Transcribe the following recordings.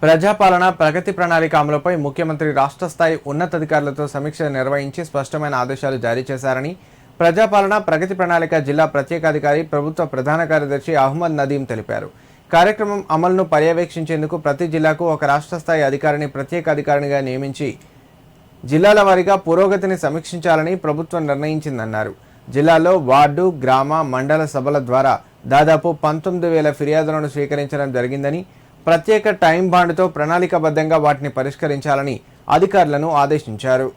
ప్రజాపాలన ప్రగతి ప్రణాళిక అమలుపై ముఖ్యమంత్రి రాష్ట్ర స్థాయి ఉన్నతాధికారులతో సమీక్ష నిర్వహించి స్పష్టమైన ఆదేశాలు జారీ చేశారని ప్రజాపాలన ప్రగతి ప్రణాళిక జిల్లా ప్రత్యేకాధికారి ప్రభుత్వ ప్రధాన కార్యదర్శి అహ్మద్ నదీం తెలిపారు. కార్యక్రమం అమలును పర్యవేక్షించేందుకు ప్రతి జిల్లాకు ఒక రాష్ట్ర స్థాయి అధికారిని ప్రత్యేకాధికారినిగా నియమించి జిల్లాల వారీగా పురోగతిని సమీక్షించాలని ప్రభుత్వం నిర్ణయించిందన్నారు. జిల్లాలో వార్డు, గ్రామ, మండల సభల ద్వారా దాదాపు 19,000 ఫిర్యాదులను స్వీకరించడం జరిగిందని, ప్రత్యేక టైం బాండ్తో ప్రణాళికాబద్ధంగా వాటిని పరిష్కరించాలని అధికారులను ఆదేశించారు.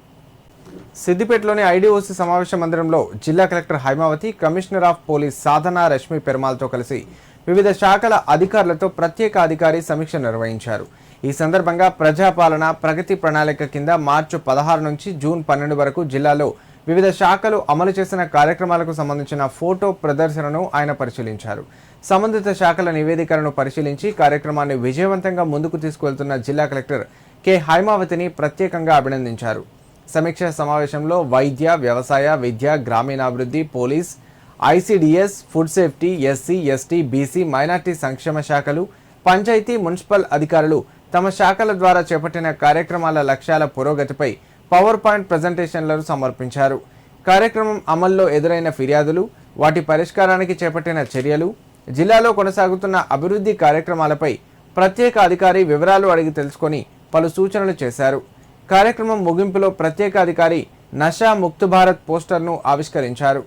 సిద్దిపేటలోని ఐడీఓసీ సమావేశ మందిరంలో జిల్లా collector Haimavathi, commissioner of police Sadhana Rashmi పెర్మాల్తో కలిసి వివిధ శాఖల అధికారులతో ప్రత్యేక అధికారి సమీక్ష నిర్వహించారు. ఈ సందర్భంగా ప్రజాపాలన ప్రగతి ప్రణాళిక కింద మార్చి 16 నుంచి జూన్ 12 వరకు జిల్లాలో వివిధ శాఖలు అమలు చేసిన కార్యక్రమాలకు సంబంధించిన ఫోటో ప్రదర్శనను ఆయన పరిశీలించారు. సంబంధిత శాఖల నివేదికలను పరిశీలించి కార్యక్రమాన్ని విజయవంతంగా ముందుకు తీసుకువెళ్తున్న జిల్లా కలెక్టర్ కె హైమావతిని ప్రత్యేకంగా అభినందించారు. సమీక్ష సమావేశంలో వైద్య, వ్యవసాయ, విద్య, గ్రామీణాభివృద్ధి, police, ICDS, food safety, SC, ST, BC, minority సంక్షేమ శాఖలు, పంచాయతీ, మున్సిపల్ అధికారులు తమ శాఖల ద్వారా చేపట్టిన కార్యక్రమాల లక్ష్యాల పురోగతిపై పవర్ పాయింట్ ప్రజెంటేషన్లను సమర్పించారు. కార్యక్రమం అమల్లో ఎదురైన ఫిర్యాదులు, వాటి పరిష్కారానికి చేపట్టిన చర్యలు, జిల్లాలో కొనసాగుతున్న అభివృద్ధి కార్యక్రమాలపై ప్రత్యేక అధికారి వివరాలు అడిగి తెలుసుకొని పలు సూచనలు చేశారు. కార్యక్రమం ముగింపులో ప్రత్యేక అధికారి నషా ముక్త్ భారత్ పోస్టర్ను ఆవిష్కరించారు.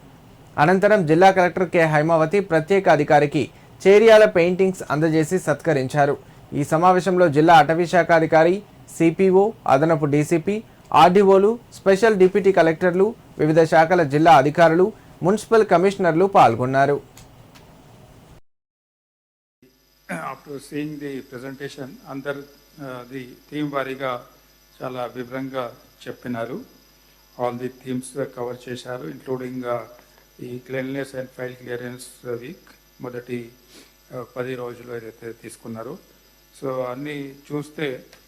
అనంతరం జిల్లా కలెక్టర్ కె హైమావతి ప్రత్యేక అధికారికి చేరియాల పెయింటింగ్స్ అందజేసి సత్కరించారు. ఈ సమావేశంలో జిల్లా అటవీ శాఖ అధికారి, సిపిఓ, అదనపు డీసీపీ, ఆర్డీఓలు, స్పెషల్ డిప్యూటీ కలెక్టర్లు, వివిధ శాఖల జిల్లా అధికారులు, మున్సిపల్ కమిషనర్లు పాల్గొన్నారు. ఆఫ్టర్ సీయింగ్ ది ప్రెజెంటేషన్ అందరు ది థీమ్ వారీగా చాలా వివరంగా చెప్పినారు. ఆల్ ది థీమ్స్ కవర్ చేశారు, ఇంక్లూడింగ్ ఈ cleanliness and file clearance week మొదటి 10 రోజులు ఏదైతే తీసుకున్నారో. సో అన్నీ చూస్తే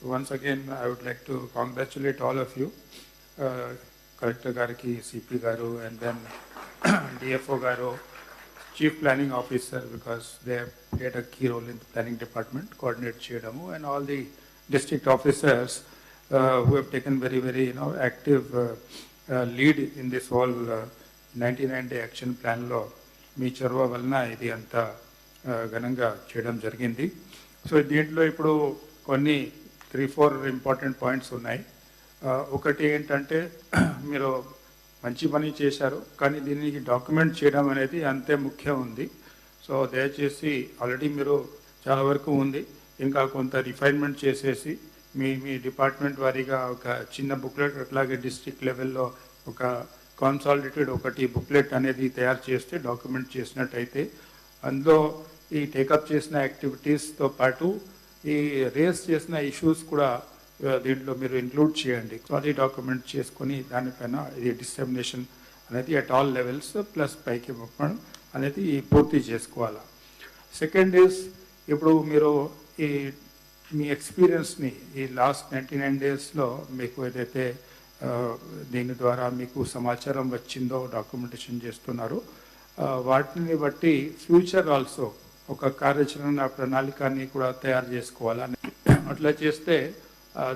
once again I would like to congratulate all of you, collector గారికి, సిపి గారు, అండ్ దెన్ డిఎఫ్ఓ గారు, chief planning officer, because they played a key role in planning department coordinate చేయడము, and all the district officers who have taken very active lead in this whole 99-day action plan లో మీ చొరవ వలన ఇది అంతా ఘనంగా చేయడం జరిగింది. సో దీంట్లో ఇప్పుడు కొన్ని 3-4 ఇంపార్టెంట్ పాయింట్స్ ఉన్నాయి. ఒకటి ఏంటంటే మీరు మంచి పని చేశారు, కానీ దీనికి డాక్యుమెంట్ చేయడం అనేది అంతే ముఖ్యం ఉంది. సో దయచేసి ఆల్రెడీ మీరు చాలా వరకు ఉంది, ఇంకా కొంత రిఫైన్మెంట్ చేసేసి మీ డిపార్ట్మెంట్ వారీగా ఒక చిన్న బుక్లెట్, అట్లాగే డిస్ట్రిక్ట్ లెవెల్లో ఒక కాన్సాలిడేటెడ్ ఒకటి బుక్లెట్ అనేది తయారు చేస్తే డాక్యుమెంట్ చేసినట్టయితే అందులో ఈ టేకప్ చేసిన యాక్టివిటీస్తో పాటు ఈ రేస్ చేసిన ఇష్యూస్ కూడా దీంట్లో మీరు ఇంక్లూడ్ చేయండి. సో అది డాక్యుమెంట్ చేసుకొని దానిపైన ఇది డిసెమినేషన్ అనేది అట్ ఆల్ లెవెల్స్ ప్లస్ పైకి పంపడం అనేది పూర్తి చేసుకోవాలి. సెకండ్ ఈజ్, ఇప్పుడు మీరు ఈ మీ ఎక్స్పీరియన్స్ని ఈ లాస్ట్ 99 డేస్లో మీకు ఏదైతే దీని ద్వారా మీకు సమాచారం వచ్చిందో, డాక్యుమెంటేషన్ చేస్తున్నారో, వాటిని బట్టి ఫ్యూచర్ ఆల్సో ఒక కార్యాచరణ ప్రణాళికని కూడా తయారు చేసుకోవాలని. అట్లా చేస్తే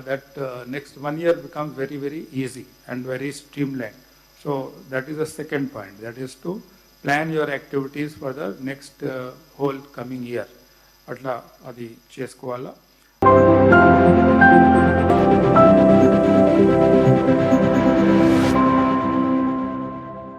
that next 1 year becomes very easy and very streamlined. So that is the second point, that is to plan your activities for the next whole coming year. అట్లా అది చేసుకోవాలా.